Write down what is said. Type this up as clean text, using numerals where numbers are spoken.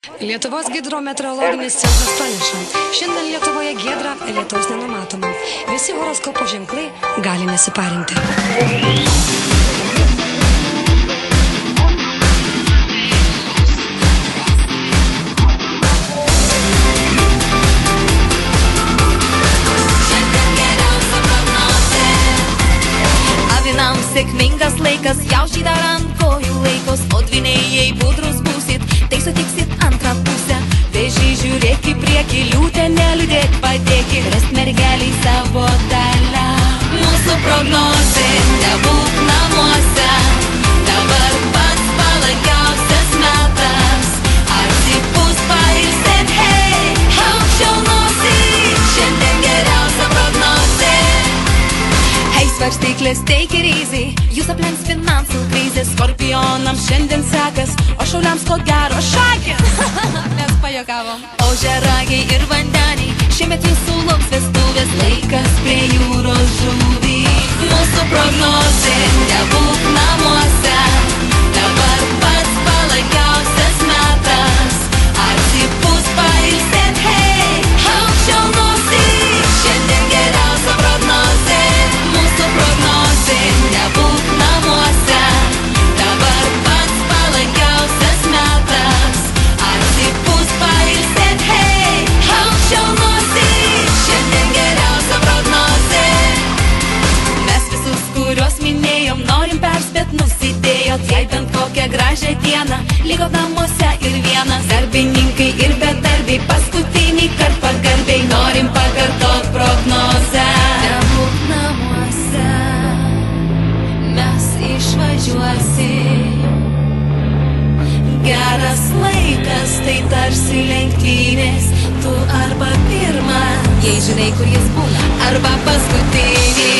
Lietuvos hidrometeorologinis centras praneša, šiandien Lietuvoje giedra, lietaus nenumatoma. Visi horoskopo ženklai gali nesiparinti. Avinams sėkmingas laikas, jaučiai dar ant kojų laikos, o dvinėjai budrus būsit, tai sutiksit antrą pusę. Vežiai žiūrėk į priekį, liūtę neliūdėk, padėkit, rast mergeliai savo dalę. Mūsų prognozė, nebūk namuose, dabar pats palankiausias metas. Atsipūs pailsėt, hei, aukščiau nosį, šiandien geriausia prognozė. Hei, svarstyklės, take it easy, jūs aplenks finansų krizės. Skorpionams šiandien sekas, o šauliams ko gero šakės. Mes pajuokavom. Ožiaragiai ir vandeniai, šiemet jūsų lauks vestuvės, laikas prie jūros žuvį. Mūsų prognozė, nebūk namuose, dabar pats palankiausias metas. Atsipūs pailsėt, hei, aukščiau nosį, šiandien geriausia prognozė. Mūsų prognozė, nebūk namuose, dabar pats palankiausias metas. Atsipūs pailsėt, hei, aukščiau nosį, šiandien geriausia prognozė. Mes visus, kuriuos minėjom, norim perspėt, nusidėjot, jei bent kokią gražią dieną likot namuose ir vienas. Darbininkai ir bedarbiai, paskutinį kart pagarbiai norim pakartot prognozę. Nebūk namuose, mes išvažiuosim. Geras laikas, tai tarsi lenktynės, tu arba pirma, jei žinai, kur jis būna, arba paskutinį.